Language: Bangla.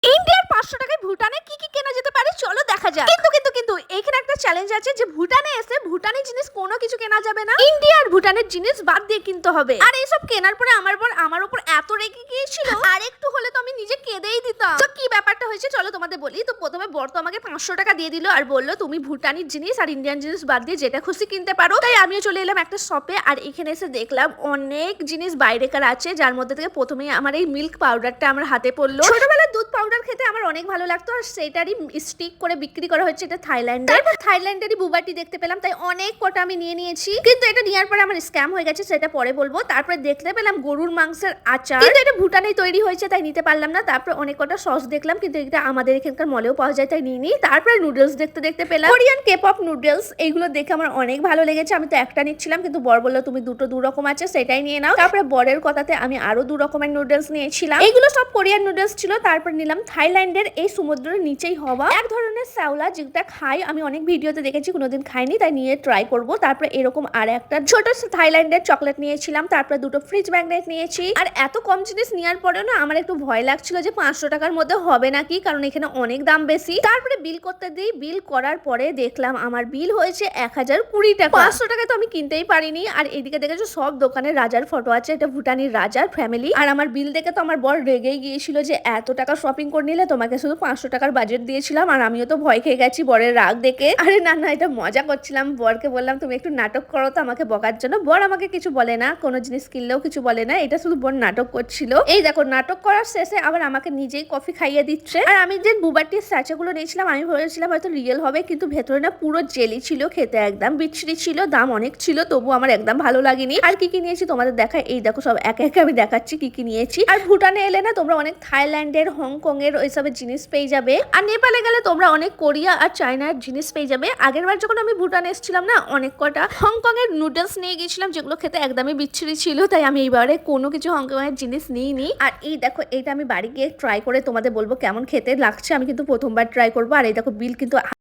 ইন্ডিয়ার ৫০০ টাকায় ভুটানে কি কেনা যেতে পারে চলো দেখা যাক। কিন্তু এখানে একটা চ্যালেঞ্জ আছে যে ভুটানে এসে ভুটানি জিনিস কোনো কিছু কেনা যাবে না, ইন্ডিয়া আর ভুটানের জিনিস বাদ দিয়ে কিনতে হবে। আর এইসব কেনার পরে আমার উপর এত রেগে গিয়েছিল, আর একটু হলে তো আমি নিজে কেঁদেই দিতাম। তো কি ব্যাপারটা হয়েছে চলো তোমাদের বলি। তো প্রথমে বর তো আমাকে ৫০০ টাকা দিয়ে দিল আর বললো তুমি ভুটানির জিনিস আর ইন্ডিয়ান জিনিস বাদ দিয়ে যেটা খুশি কিনতে পারো। তাই আমিও চলে এলাম একটা শপে, আর এখানে এসে দেখলাম অনেক জিনিস বাইরেকার আছে, যার মধ্যে থেকে প্রথমেই আমার এই মিল্ক পাউডারটা আমার হাতে পড়লো। ছোটবেলায় দুধ পাউডার খেতে আমার অনেক ভালো লাগতো, আর সেটারই স্টিক করে বিক্রি করা হচ্ছে এটা থাইল্যান্ডেরই বুবাটি দেখতে পেলাম, তাই অনেক কটা আমি নিয়ে নিয়েছি। কিন্তু এটা নেওয়ার পরে আমার স্ক্যাম হয়ে গেছে, সেটা পরে বলবো। তারপরে দেখতে পেলাম গরুর মাংসের আচার, কিন্তু এটা ভুটানেই তৈরি হয়েছে তাই নিতে পারলাম না। তারপরে অনেক কটা সস দেখলাম, কিন্তু এটা আমাদের এখানকার মলেও পাওয়া যায় তাই নিয়ে নিই। তারপরে নুডলস দেখতে পেলাম, কোরিয়ান কেপপ নুডলস। এইগুলো দেখে আমার অনেক ভালো লেগেছে। আমি তো একটা নিচ্ছিলাম, কিন্তু বর বললো তুমি দু রকম আছে সেটাই নিয়ে নাও। তারপরে বরের কথাতে আমি আরো 2 রকমের নুডলস নিয়েছিলাম। এইগুলো সব কোরিয়ান নুডলস ছিল। তারপর নিলাম থাইল্যান্ডের এই সমুদ্রের নিচেই হওয়া এক ধরনের শ্যাওলা, যেটা খাই আমি অনেক ভিডিওতে দেখেছি, কোনোদিন খাইনি তাই নিয়ে ট্রাই করব। তারপরে এরকম আর একটা ছোট থাইল্যান্ডের চকলেট নিয়েছিলাম। তারপরে 2টো ফ্রিজ ম্যাগনেট নিয়েছি। আর এত কম জিনিস নেওয়ার পরেও না আমার একটু ভয় লাগছিল যে 500 টাকার মধ্যে হবে নাকি, কারণ এখানে অনেক দাম বেশি। তারপরে বিল করতে দিই, বিল করার পরে দেখলাম আমার বিল হয়েছে 1020 টাকা। 500 টাকায় তো আমি কিনতেই পারিনি। আর এদিকে দেখেছো সব দোকানে রাজার ফটো আছে, এটা ভুটানির রাজার ফ্যামিলি। আর আমার বিল দেখে তো আমার বর রেগেই গিয়েছিল যে এত টাকা শপিং করে নিলে, তোমাকে শুধু 500 টাকার বাজেট দিয়েছিলাম। আর আমিও তো ভয় খেয়ে গেছি বরের রাগ দেখে। আরে না এটা মজা করছিলাম। বরকে বললাম তুমি একটু নাটক করো তো আমাকে বকার জন্য। বর আমাকে কিছু বলে না, কোনো জিনিস কিনলেও কিছু বলে না, এটা শুধু বর নাটক করছিল। এই দেখো নাটক করার শেষে আবার আমাকে নিজেই কফি খাইয়ে দিচ্ছে। আর আমি যে বুবাটির স্যাচেগুলো নিয়েছিলাম আমি ভেবেছিলাম হয়তো রিয়েল হবে, কিন্তু ভেতরে না পুরো জেলি ছিল, খেতে একদম বিচ্ছিরি ছিল, দাম অনেক ছিল, তবু আমার একদম ভালো লাগেনি। আর কি নিয়েছি তোমাদের দেখায়, এই দেখো সব একে একে আমি দেখাচ্ছি কি নিয়েছি। আর ভুটানে এলে না তোমরা অনেক থাইল্যান্ডের, হংকং এর ওইসবের জিনিস পেয়ে যাবে। আর নেপালে গেলে তোমরা অনেক কোরিয়া আর চায়নার জিনিস পেয়ে যাবে। আগের বার যখন আমি ভুটানে এসেছিলাম না, অনেক কটা হংকং এর নুডলস নিয়ে গেছিলাম, যেগুলো খেতে একদমই বিচ্ছিরি ছিল, তাই আমি এইবারে কোনো কিছু হংকং এর জিনিস নিইনি। আর এই দেখো এইটা আমি বাড়ি গিয়ে ট্রাই করে তোমাদের বলবো কেমন খেতে লাগছে। আমি কিন্তু প্রথমবার ট্রাই করবো। আর এই দেখো বিল কিন্তু